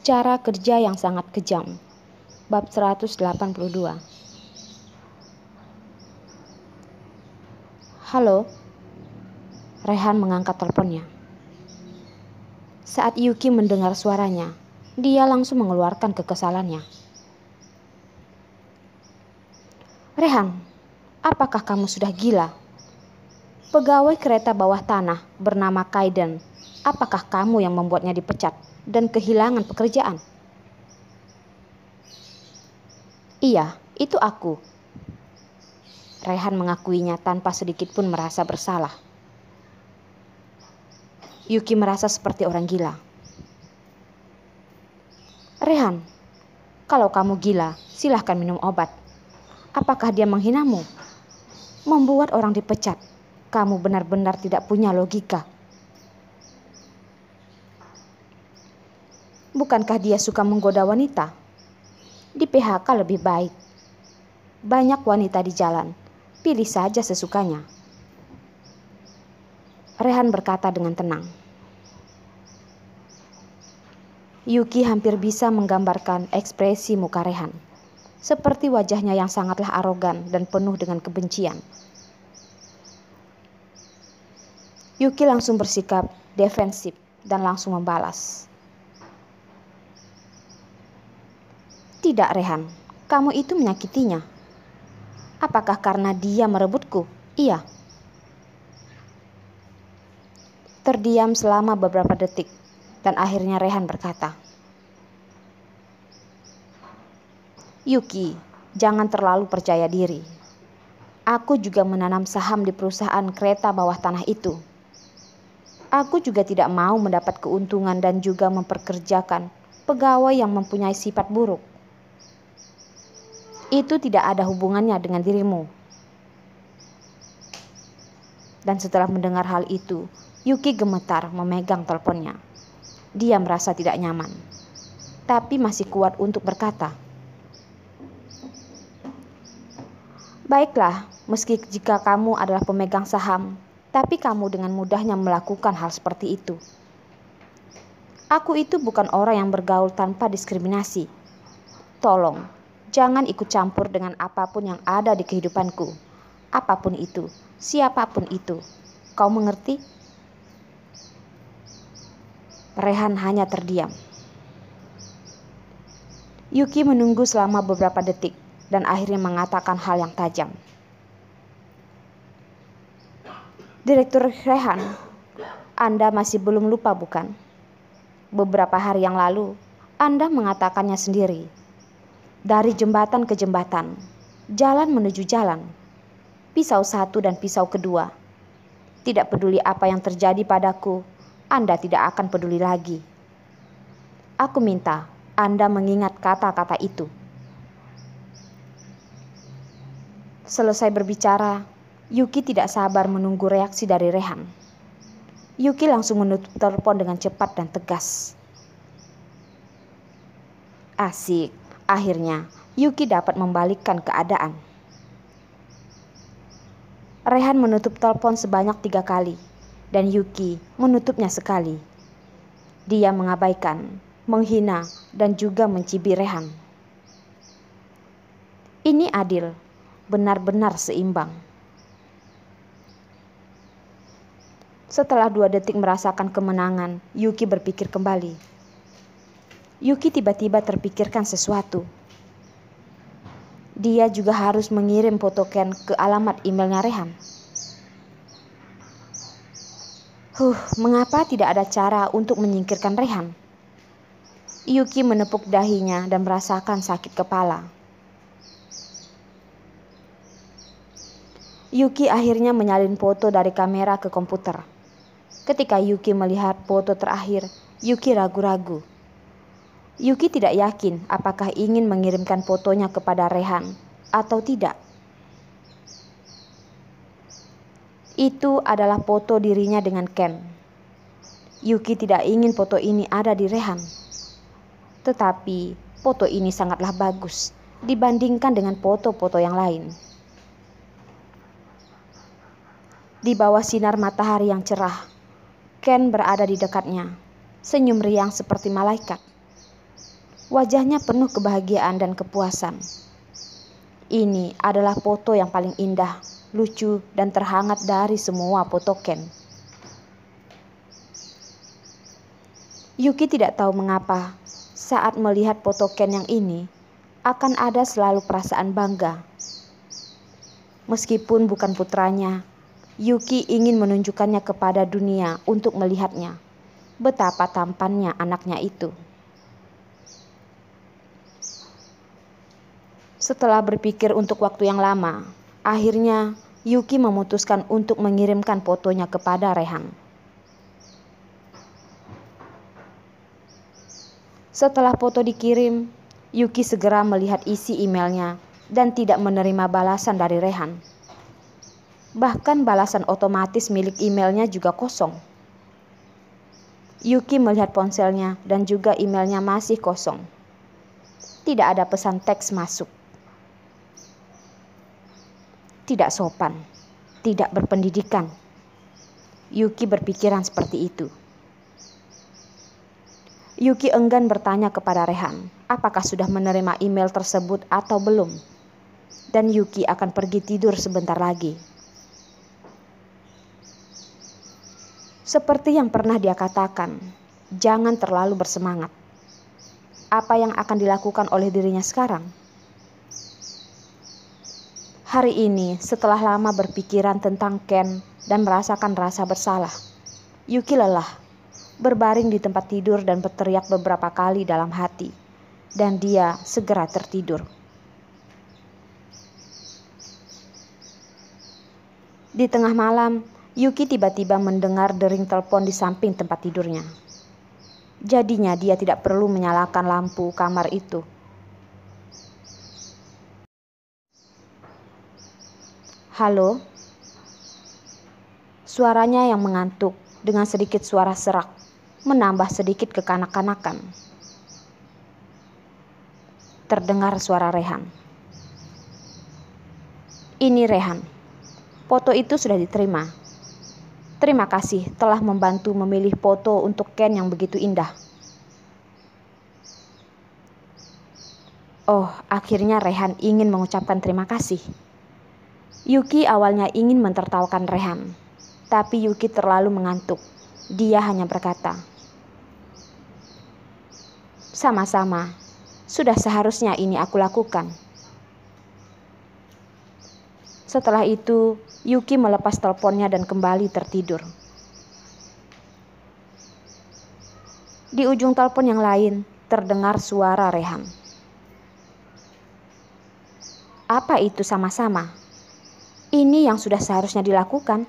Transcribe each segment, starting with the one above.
Cara kerja yang sangat kejam. Bab 182. Halo. Rehan mengangkat teleponnya. Saat Yuki mendengar suaranya, dia langsung mengeluarkan kekesalannya. Rehan, apakah kamu sudah gila? Pegawai kereta bawah tanah bernama Kaiden, apakah kamu yang membuatnya dipecat dan kehilangan pekerjaan? Iya, itu aku. Rehan mengakuinya tanpa sedikit pun merasa bersalah. Yuki merasa seperti orang gila. Rehan, kalau kamu gila, silahkan minum obat. Apakah dia menghinamu? Membuat orang dipecat. Kamu benar-benar tidak punya logika. Bukankah dia suka menggoda wanita? Di PHK lebih baik. Banyak wanita di jalan. Pilih saja sesukanya. Rehan berkata dengan tenang. Yuki hampir bisa menggambarkan ekspresi muka Rehan. Seperti wajahnya yang sangatlah arogan dan penuh dengan kebencian. Yuki langsung bersikap defensif dan langsung membalas. Tidak, Rehan, kamu itu menyakitinya. Apakah karena dia merebutku? Iya. Terdiam selama beberapa detik, dan akhirnya Rehan berkata, Yuki, jangan terlalu percaya diri. Aku juga menanam saham di perusahaan kereta bawah tanah itu. Aku juga tidak mau mendapat keuntungan dan juga memperkerjakan pegawai yang mempunyai sifat buruk. Itu tidak ada hubungannya dengan dirimu. Dan setelah mendengar hal itu, Yuki gemetar memegang teleponnya. Dia merasa tidak nyaman, tapi masih kuat untuk berkata, baiklah, meski jika kamu adalah pemegang saham, tapi kamu dengan mudahnya melakukan hal seperti itu. Aku itu bukan orang yang bergaul tanpa diskriminasi. Tolong, jangan ikut campur dengan apapun yang ada di kehidupanku. Apapun itu, siapapun itu. Kau mengerti? Rehan hanya terdiam. Yuki menunggu selama beberapa detik dan akhirnya mengatakan hal yang tajam. Direktur Rehan, Anda masih belum lupa bukan? Beberapa hari yang lalu, Anda mengatakannya sendiri. Dari jembatan ke jembatan, jalan menuju jalan, pisau satu dan pisau kedua. Tidak peduli apa yang terjadi padaku, Anda tidak akan peduli lagi. Aku minta Anda mengingat kata-kata itu. Selesai berbicara, Yuki tidak sabar menunggu reaksi dari Rehan. Yuki langsung menutup telepon dengan cepat dan tegas. Asik, akhirnya Yuki dapat membalikkan keadaan. Rehan menutup telepon sebanyak 3 kali, dan Yuki menutupnya sekali. Dia mengabaikan, menghina, dan juga mencibir Rehan. Ini adil, benar-benar seimbang. Setelah 2 detik merasakan kemenangan, Yuki berpikir kembali. Yuki tiba-tiba terpikirkan sesuatu. Dia juga harus mengirim foto Ken ke alamat emailnya Rehan. Mengapa tidak ada cara untuk menyingkirkan Rehan? Yuki menepuk dahinya dan merasakan sakit kepala. Yuki akhirnya menyalin foto dari kamera ke komputer. Ketika Yuki melihat foto terakhir, Yuki ragu-ragu. Yuki tidak yakin apakah ingin mengirimkan fotonya kepada Rehan atau tidak. Itu adalah foto dirinya dengan Ken. Yuki tidak ingin foto ini ada di Rehan. Tetapi foto ini sangatlah bagus dibandingkan dengan foto-foto yang lain. Di bawah sinar matahari yang cerah, Ken berada di dekatnya, senyum riang seperti malaikat. Wajahnya penuh kebahagiaan dan kepuasan. Ini adalah foto yang paling indah, lucu, dan terhangat dari semua foto Ken. Yuki tidak tahu mengapa saat melihat foto Ken yang ini akan ada selalu perasaan bangga. Meskipun bukan putranya, Yuki ingin menunjukkannya kepada dunia untuk melihatnya. Betapa tampannya anaknya itu. Setelah berpikir untuk waktu yang lama, akhirnya Yuki memutuskan untuk mengirimkan fotonya kepada Rehan. Setelah foto dikirim, Yuki segera melihat isi emailnya dan tidak menerima balasan dari Rehan. Bahkan balasan otomatis milik emailnya juga kosong. Yuki melihat ponselnya dan juga emailnya masih kosong. Tidak ada pesan teks masuk. Tidak sopan, tidak berpendidikan. Yuki berpikiran seperti itu. Yuki enggan bertanya kepada Rehan apakah sudah menerima email tersebut atau belum. Dan Yuki akan pergi tidur sebentar lagi. Seperti yang pernah dia katakan, jangan terlalu bersemangat. Apa yang akan dilakukan oleh dirinya sekarang? Hari ini, setelah lama berpikiran tentang Ken dan merasakan rasa bersalah, Yuki lelah, berbaring di tempat tidur dan berteriak beberapa kali dalam hati, dan dia segera tertidur. Di tengah malam, Yuki tiba-tiba mendengar dering telepon di samping tempat tidurnya. Jadinya dia tidak perlu menyalakan lampu kamar itu. Halo? Suaranya yang mengantuk dengan sedikit suara serak, menambah sedikit kekanak-kanakan. Terdengar suara Rehan. Ini Rehan. Foto itu sudah diterima. Terima kasih telah membantu memilih foto untuk Ken yang begitu indah. Oh, akhirnya Rehan ingin mengucapkan terima kasih. Yuki awalnya ingin mentertawakan Rehan, tapi Yuki terlalu mengantuk. Dia hanya berkata, "Sama-sama, sudah seharusnya ini aku lakukan." Setelah itu, Yuki melepas teleponnya dan kembali tertidur. Di ujung telepon yang lain, terdengar suara Rehan. Apa itu sama-sama? Ini yang sudah seharusnya dilakukan.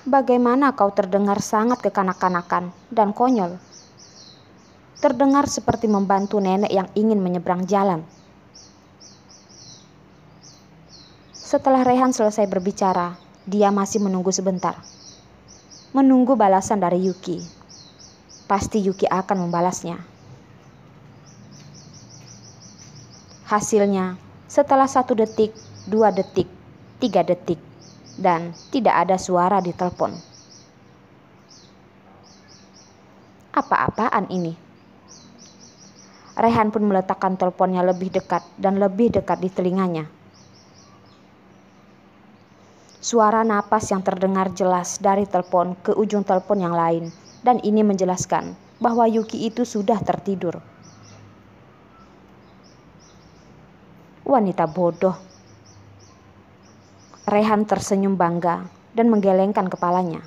Bagaimana kau terdengar sangat kekanak-kanakan dan konyol? Terdengar seperti membantu nenek yang ingin menyeberang jalan. Setelah Rehan selesai berbicara, dia masih menunggu sebentar. Menunggu balasan dari Yuki. Pasti Yuki akan membalasnya. Hasilnya, setelah 1 detik, 2 detik, 3 detik, dan tidak ada suara di telepon. Apa-apaan ini? Rehan pun meletakkan teleponnya lebih dekat dan lebih dekat di telinganya. Suara napas yang terdengar jelas dari telepon ke ujung telepon yang lain, dan ini menjelaskan bahwa Yuki itu sudah tertidur. Wanita bodoh. Rehan tersenyum bangga dan menggelengkan kepalanya.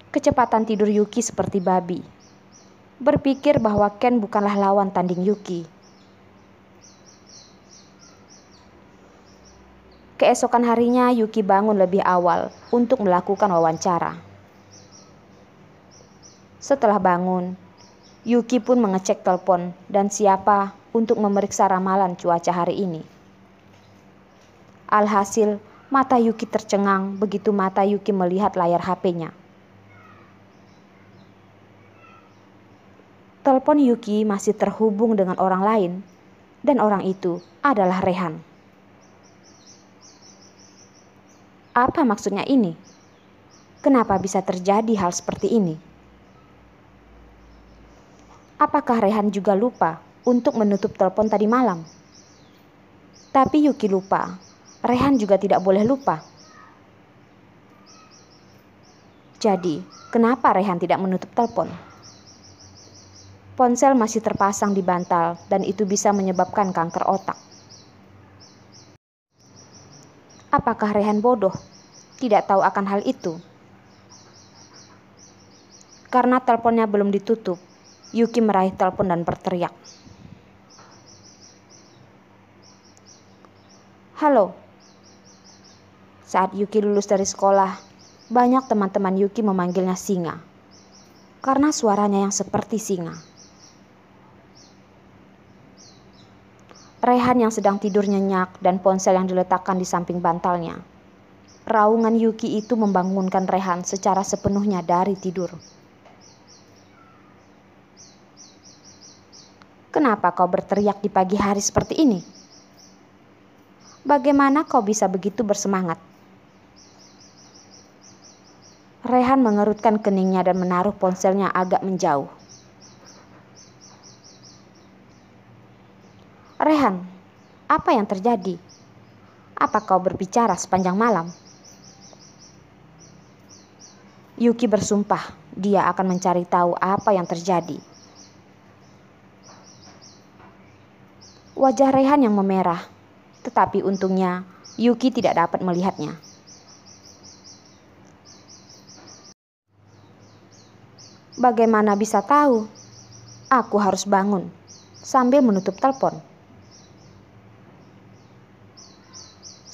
Kecepatan tidur Yuki seperti babi. Berpikir bahwa Ken bukanlah lawan tanding Yuki. Keesokan harinya Yuki bangun lebih awal untuk melakukan wawancara. Setelah bangun, Yuki pun mengecek telepon dan siapa untuk memeriksa ramalan cuaca hari ini. Alhasil, mata Yuki tercengang begitu mata Yuki melihat layar HP-nya. Telepon Yuki masih terhubung dengan orang lain, dan orang itu adalah Rehan. Apa maksudnya ini? Kenapa bisa terjadi hal seperti ini? Apakah Rehan juga lupa untuk menutup telepon tadi malam? Tapi Yuki lupa, Rehan juga tidak boleh lupa. Jadi, kenapa Rehan tidak menutup telepon? Ponsel masih terpasang di bantal dan itu bisa menyebabkan kanker otak. Apakah Rehan bodoh? Tidak tahu akan hal itu. Karena teleponnya belum ditutup, Yuki meraih telepon dan berteriak. Halo. Saat Yuki lulus dari sekolah, banyak teman-teman Yuki memanggilnya Singa. Karena suaranya yang seperti singa. Rehan yang sedang tidur nyenyak dan ponsel yang diletakkan di samping bantalnya. Raungan Yuki itu membangunkan Rehan secara sepenuhnya dari tidur. Kenapa kau berteriak di pagi hari seperti ini? Bagaimana kau bisa begitu bersemangat? Rehan mengerutkan keningnya dan menaruh ponselnya agak menjauh. Rehan, apa yang terjadi? Apa kau berbicara sepanjang malam? Yuki bersumpah dia akan mencari tahu apa yang terjadi. Wajah Rehan yang memerah, tetapi untungnya Yuki tidak dapat melihatnya. Bagaimana bisa tahu? Aku harus bangun sambil menutup telepon.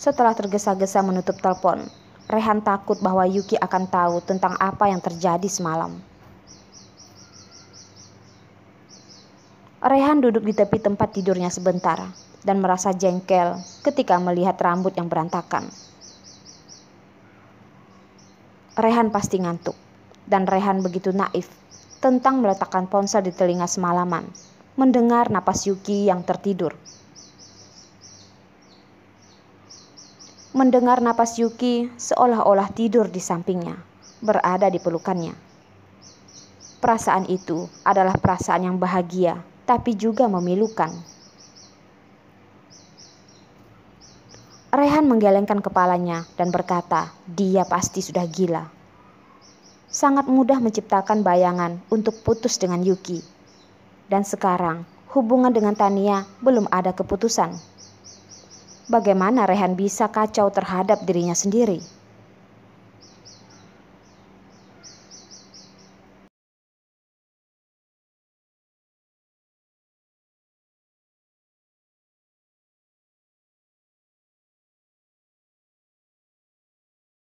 Setelah tergesa-gesa menutup telepon, Rehan takut bahwa Yuki akan tahu tentang apa yang terjadi semalam. Rehan duduk di tepi tempat tidurnya sebentar dan merasa jengkel ketika melihat rambut yang berantakan. Rehan pasti ngantuk, dan Rehan begitu naif tentang meletakkan ponsel di telinga semalaman, mendengar napas Yuki yang tertidur. Mendengar napas Yuki seolah-olah tidur di sampingnya, berada di pelukannya. Perasaan itu adalah perasaan yang bahagia, tapi juga memilukan. Rehan menggelengkan kepalanya dan berkata, dia pasti sudah gila. Sangat mudah menciptakan bayangan untuk putus dengan Yuki. Dan sekarang, hubungan dengan Tania belum ada keputusan. Bagaimana Rehan bisa kacau terhadap dirinya sendiri?